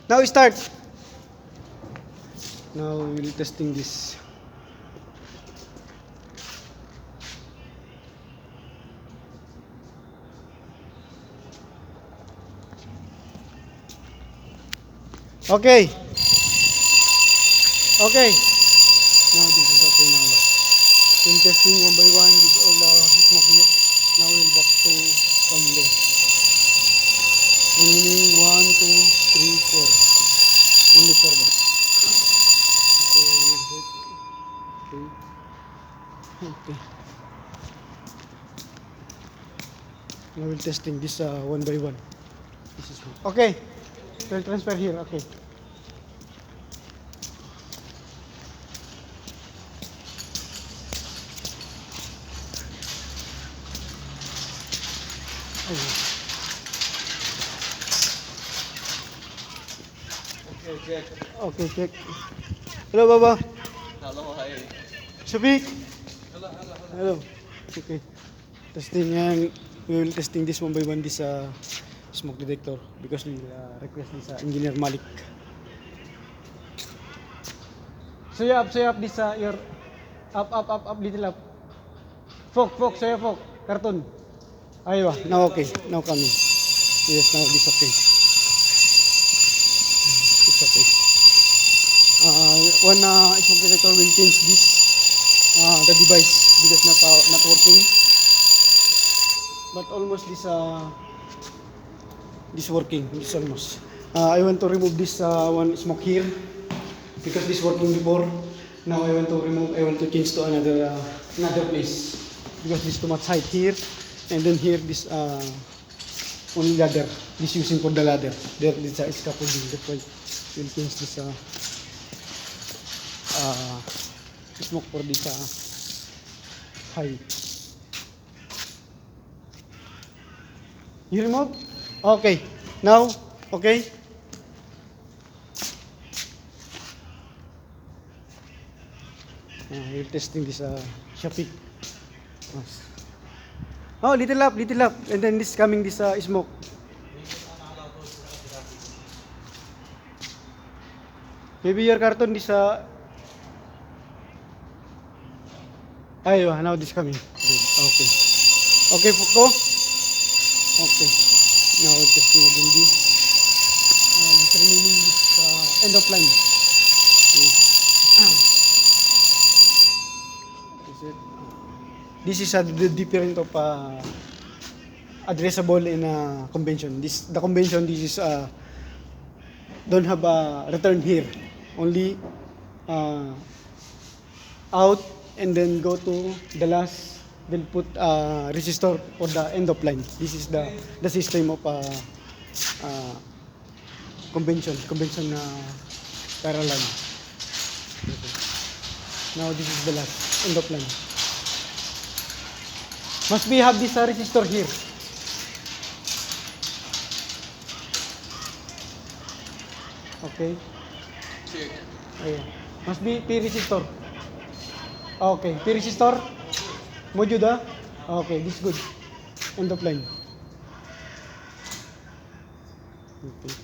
Now start. Now we'll testing this. Okay. Okay. Now this is okay now. In testing one by one, this all smoke here. Now we'll back to from there. Remaining 1, 2, 3, 4. Only 4 ba? Okay, okay. Okay. Now we'll testing this one by one. This is okay. We'll transfer here. Okay. Okay, check. Okay, check. Hello, Baba. Hello, hi. Shabik. Hello, hello, hello. Hello. Okay. Testing and we will testing this one by one this smoke detector because we request this engineer Malik. Say up this your up little up. Fok, say fok. Cartoon. Aywa, now okay. Now coming. Yes, now this okay. It's okay. One smoke detector will change this the device because not working. But almost this working. This almost. I want to remove this one smoke here because this working before. Now I want to remove. I want to change to another place because this too much height here, and then here this only ladder. This using for the ladder. There this scaffolding. That's why we'll change this smoke for this height. You remove? Okay. Now, okay. We're testing this Shopee. Oh, little up, and then this coming this smoke. Maybe your carton this aywa, now this coming. Okay. Okay, Fuko. Okay. Now we're testing again this. This remaining this end of line. This is the different of addressable in convention. The convention this is don't have a return here. Only out and then go to the last, then put resistor for the end of line. This is the system of convention parallel. Okay. Now this is the last end of line. Must be have this resistor here. Okay. Check. Ayan. Must be P resistor. Okay, P resistor. Mojuda. Okay, this is good. End of line. Okay.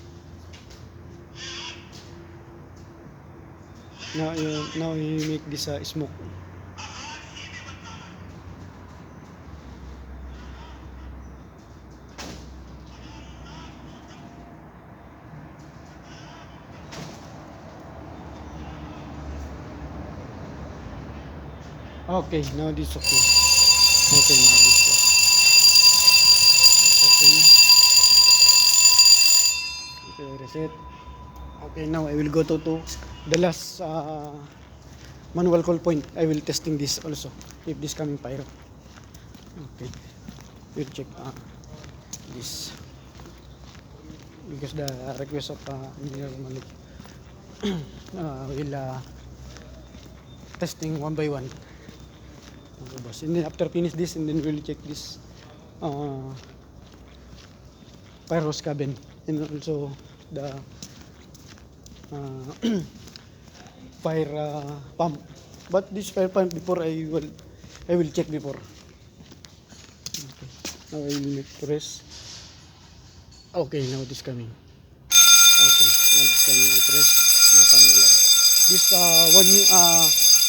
Now you make this smoke. Okay, now this okay. Okay, now this okay. Okay, reset. Okay, now I will go to the last manual call point. I will testing this also. If this coming pyro. Okay, we'll check this because the request of engineer Malik. Will testing one by one. Okay, boss. And then after finish this, and then we'll check this pyros cabin and also the fire pump. But this fire pump before I will check before. Okay. Now I will make press. Okay, now it is coming. Okay. Now No panel alarm. This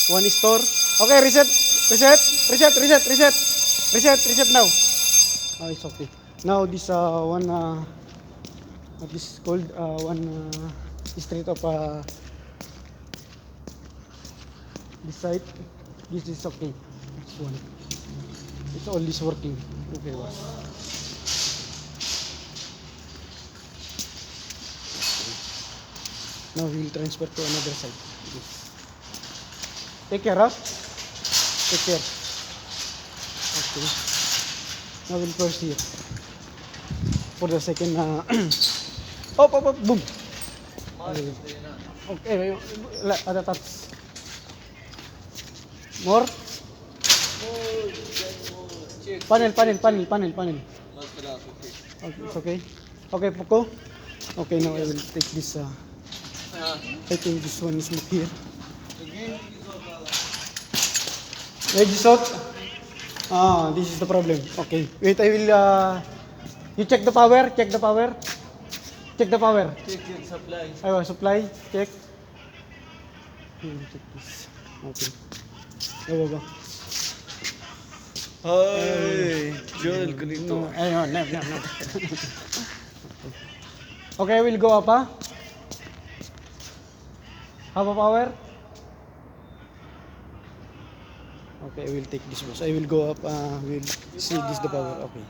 one store. Okay, reset. Reset now. Oh, it's okay. Now this one what this is called one street of this side. This is okay. This one. It's all this working. Okay, boss. Now we'll transfer to another side. Yes. Take care, huh? Take care. Okay. Now we'll first here. For the second up, boom. Okay, other touch. More. Check. Panel. Mas pala, okay. Okay, it's okay. Okay, Poco. Okay, now I will take this. I think this one is not here. Again, Edge is out. This is the problem. Okay, wait. I will. You check the power. Check the power. Check the power. check supply. Supply. Check. Check this. Okay. Go. Hi, Joel, ganito. No. Okay, I will go up, ha? Have a power? Okay, I will take this boss. I will go up, we'll see this the power. Okay.